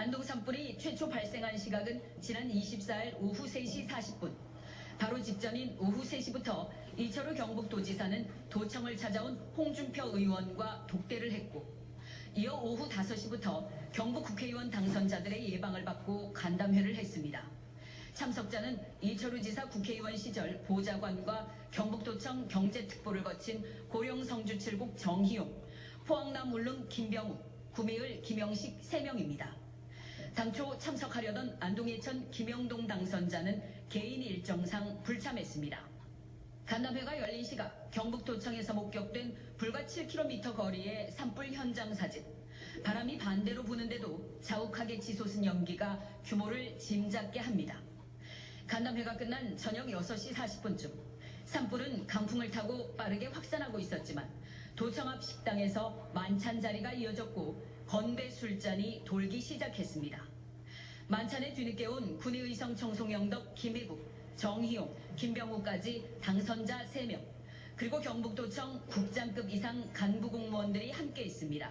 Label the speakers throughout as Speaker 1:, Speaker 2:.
Speaker 1: 안동 산불이 최초 발생한 시각은 지난 24일 오후 3시 40분. 바로 직전인 오후 3시부터 이철우 경북도지사는 도청을 찾아온 홍준표 의원과 독대를 했고, 이어 오후 5시부터 경북 국회의원 당선자들의 예방을 받고 간담회를 했습니다. 참석자는 이철우 지사 국회의원 시절 보좌관과 경북도청 경제특보를 거친 고령성주칠국 정희용, 포항남 울릉 김병욱, 구미을 김영식 3명입니다. 당초 참석하려던 안동예천 김영동 당선자는 개인 일정상 불참했습니다. 간담회가 열린 시각 경북도청에서 목격된 불과 7km 거리의 산불 현장 사진. 바람이 반대로 부는데도 자욱하게 치솟은 연기가 규모를 짐작게 합니다. 간담회가 끝난 저녁 6시 40분쯤 산불은 강풍을 타고 빠르게 확산하고 있었지만 도청 앞 식당에서 만찬 자리가 이어졌고 건배 술잔이 돌기 시작했습니다. 만찬에 뒤늦게 온 군의의성 청송영덕 김혜국, 정희용, 김병우까지 당선자 3명, 그리고 경북도청 국장급 이상 간부 공무원들이 함께 있습니다.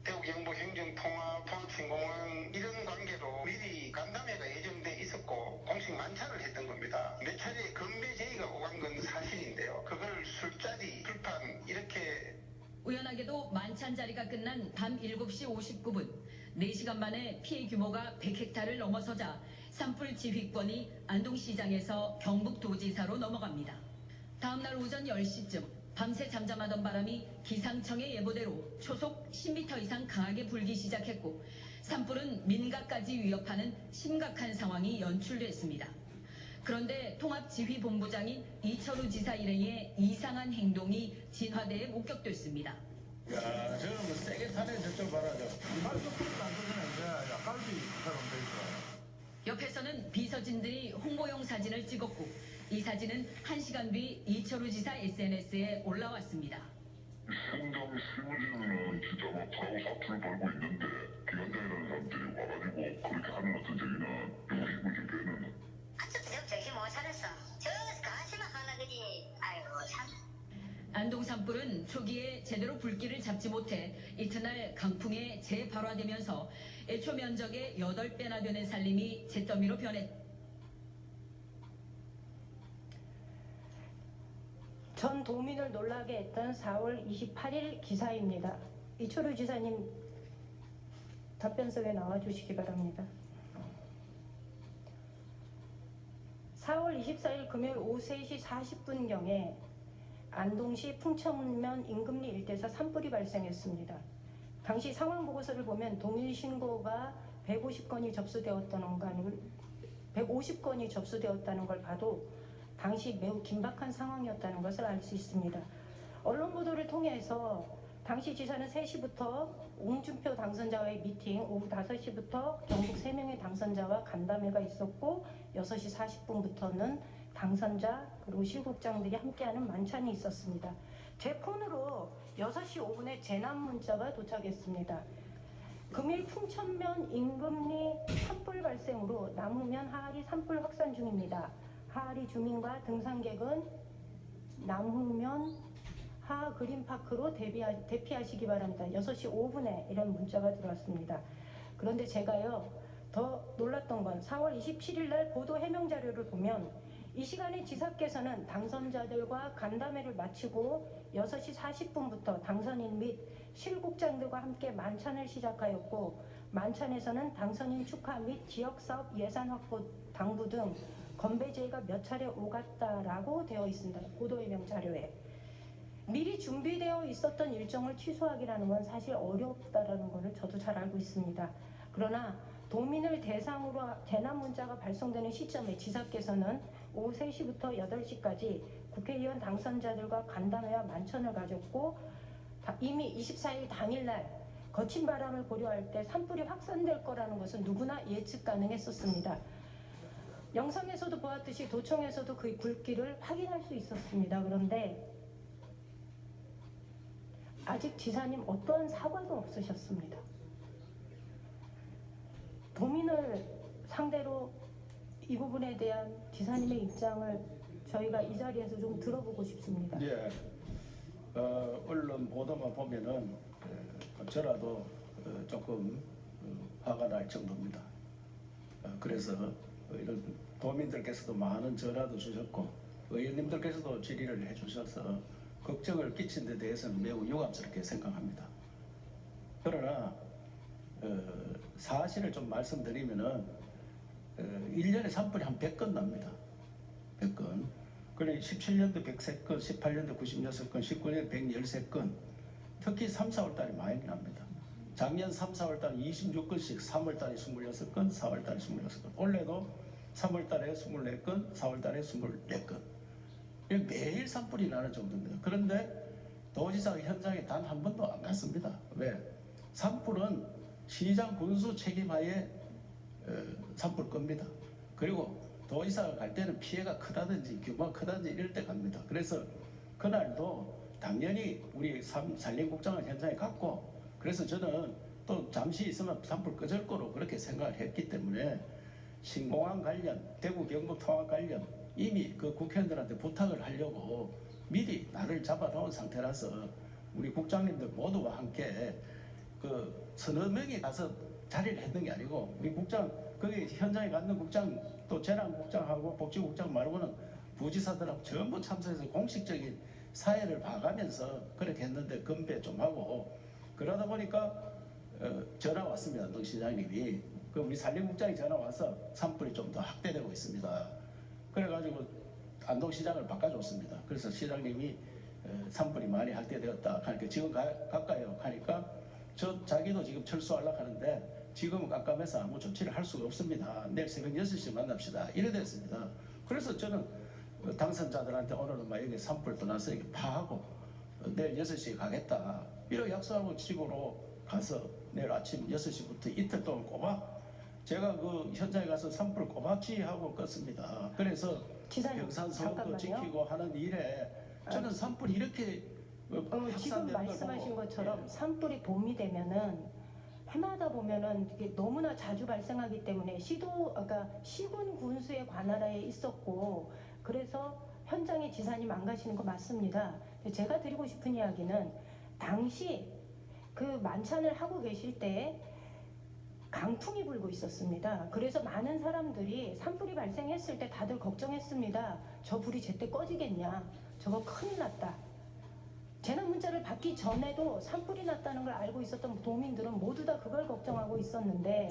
Speaker 2: 대구 경북 행정통합 포항신공항 이런 관계로 미리 간담회가 예정돼 있었고 공식 만찬을 했던 겁니다. 몇 차례 건배 제의가 오간 건 사실인데요. 그걸 술자리, 술판 이렇게
Speaker 1: 우연하게도 만찬 자리가 끝난 밤 7시 59분, 4시간 만에 피해 규모가 100헥타를 넘어서자 산불 지휘권이 안동시장에서 경북도지사로 넘어갑니다. 다음날 오전 10시쯤 밤새 잠잠하던 바람이 기상청의 예보대로 초속 10m 이상 강하게 불기 시작했고 산불은 민가까지 위협하는 심각한 상황이 연출됐습니다. 그런데 통합지휘본부장인 이철우 지사 일행의 이상한 행동이 진화대에 목격됐습니다.
Speaker 3: 야, 저는 뭐 세게 타네. 저쪽 봐라.
Speaker 1: 옆에서는 비서진들이 홍보용 사진을 찍었고 이 사진은 1시간 뒤 이철우 지사 SNS에 올라왔습니다.
Speaker 4: 현장 실무진은 진짜 막 사고 사투를 벌고 있는데 기관장이라는 사람들이 와가지고 그렇게 하는 어떤 저기는 욕심을 좀 빼는.
Speaker 5: 아직도 정신 못 차렸어. 저기서 가시만 하나 그지. 아이고 참.
Speaker 1: 안동 산불은 초기에 제대로 불길을 잡지 못해 이튿날 강풍에 재발화되면서 애초 면적의 8배나 되는 산림이 잿더미로 변했.
Speaker 6: 전 도민을 놀라게 했던 4월 28일 기사입니다. 이철우 지사님 답변석에 나와주시기 바랍니다. 4월 24일 금요일 오후 3시 40분경에 안동시 풍천면 인금리 일대에서 산불이 발생했습니다. 당시 상황 보고서를 보면 동일 신고가 150건이 접수되었다는 걸 봐도 당시 매우 긴박한 상황이었다는 것을 알 수 있습니다. 언론 보도를 통해서 당시 지사는 3시부터 홍준표 당선자와의 미팅, 오후 5시부터 경북 3명의 당선자와 간담회가 있었고 6시 40분부터는 당선자 그리고 실국장들이 함께하는 만찬이 있었습니다. 제 폰으로 6시 5분에 재난 문자가 도착했습니다. 금일 풍천면 인금리 산불 발생으로 남후면 하하리 산불 확산 중입니다. 하하리 주민과 등산객은 남후면 하하 그린파크로 대피하시기 바랍니다. 6시 5분에 이런 문자가 들어왔습니다. 그런데 제가요 더 놀랐던 건 4월 27일 날 보도 해명 자료를 보면 이 시간에 지사께서는 당선자들과 간담회를 마치고 6시 40분부터 당선인 및 실국장들과 함께 만찬을 시작하였고 만찬에서는 당선인 축하 및 지역사업 예산 확보 당부 등 건배 제의가 몇 차례 오갔다라고 되어 있습니다. 보도해명 자료에. 미리 준비되어 있었던 일정을 취소하기라는 건 사실 어렵다라는 것을 저도 잘 알고 있습니다. 그러나 도민을 대상으로 재난 문자가 발송되는 시점에 지사께서는 오후 3시부터 8시까지 국회의원 당선자들과 간담회와 만찬을 가졌고 이미 24일 당일날 거친 바람을 고려할 때 산불이 확산될 거라는 것은 누구나 예측 가능했었습니다. 영상에서도 보았듯이 도청에서도 그 불길을 확인할 수 있었습니다. 그런데 아직 지사님 어떠한 사과도 없으셨습니다. 도민을 상대로 이 부분에 대한 지사님의 입장을 저희가 이 자리에서 좀 들어보고 싶습니다.
Speaker 3: 예, 언론 보도만 보면은 저라도 조금
Speaker 7: 화가 날 정도입니다. 그래서 이런 도민들께서도 많은 전화도 주셨고 의원님들께서도 질의를 해주셔서 걱정을 끼친 데 대해서는 매우 유감스럽게 생각합니다. 그러나 사실을 좀 말씀드리면은 1년에 산불이 한 100건 납니다. 100건. 그래 17년도 103건, 18년도 96건, 19년도 113건. 특히 3, 4월 달에 많이 납니다. 작년 3, 4월 달에 26건씩 3월 달에 26건, 4월 달에 26건. 올해도 3월 달에 24건, 4월 달에 24건. 매일 산불이 나는 정도입니다. 그런데 도지사가 현장에 단 한 번도 안 갔습니다. 왜? 산불은 시장 군수 책임하에 산불 겁니다. 그리고 도지사가 갈 때는 피해가 크다든지 규모가 크다든지 이럴 때 갑니다. 그래서 그날도 당연히 우리 산림국장은 현장에 갔고, 그래서 저는 또 잠시 있으면 산불 꺼질 거로 그렇게 생각을 했기 때문에 신공항 관련, 대구 경북 통합 관련 이미 그 국회의원들한테 부탁을 하려고 미리 날을 잡아놓은 상태라서 우리 국장님들 모두와 함께 그 서너 명이 가서 자리를 했는 게 아니고 우리 국장, 거기 현장에 갔는 국장, 또 재난국장하고 복지국장 말고는 부지사들하고 전부 참석해서 공식적인 사회를 봐가면서 그렇게 했는데 건배 좀 하고 그러다 보니까 전화 왔습니다. 안동 시장님이. 그 우리 산림국장이 전화 와서 산불이 좀 더 확대되고 있습니다. 그래가지고 안동시장을 바꿔줬습니다. 그래서 시장님이 산불이 많이 확대되었다 하니까 지금 갈까요? 하니까 자기도 지금 철수하려고 하는데 지금은 깜깜해서 아무 조치를 할 수가 없습니다. 내일 새벽 6시에 만납시다. 이래 됐습니다. 그래서 저는 당선자들한테 오늘은 막 여기 산불 떠나서 이렇게 파하고 내일 6시에 가겠다. 이렇게 약속하고 집으로 가서 내일 아침 6시부터 이틀 동안 꼬박 제가 그 현장에 가서 산불을 꼬박 지휘하고 껐습니다. 그래서
Speaker 6: 지사님,
Speaker 7: 병산소음도 지키고 하는 일에 저는 산불이 이렇게
Speaker 6: 지금
Speaker 7: 확산되는 걸
Speaker 6: 말씀하신
Speaker 7: 보고,
Speaker 6: 것처럼
Speaker 7: 예.
Speaker 6: 산불이 봄이 되면은 해마다 보면은 이게 너무나 자주 발생하기 때문에 그러니까 시군 군수의 관할하에 있었고 그래서 현장에 지사님 안 가시는 거 맞습니다. 제가 드리고 싶은 이야기는 당시 그 만찬을 하고 계실 때 강풍이 불고 있었습니다. 그래서 많은 사람들이 산불이 발생했을 때 다들 걱정했습니다. 저 불이 제때 꺼지겠냐? 저거 큰일 났다. 재난 문자를 받기 전에도 산불이 났다는 걸 알고 있었던 도민들은 모두 다 그걸 걱정하고 있었는데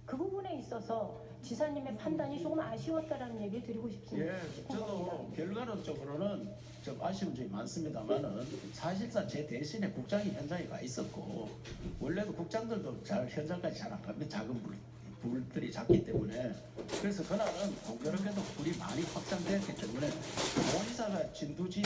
Speaker 6: 그 부분에 있어서 지사님의 판단이 조금 아쉬웠다라는 얘기를 드리고 싶습니다.
Speaker 7: 예, 저도 결과론적으로는 좀 아쉬운 점이 많습니다만은 사실상 제 대신에 국장이 현장에 가 있었고 원래도 국장들도 잘 현장까지 잘 안 갑니다. 작은 불들이 작기 때문에 그래서 그날은 공교롭게도 불이 많이 확산되었기 때문에 도지사가 진두지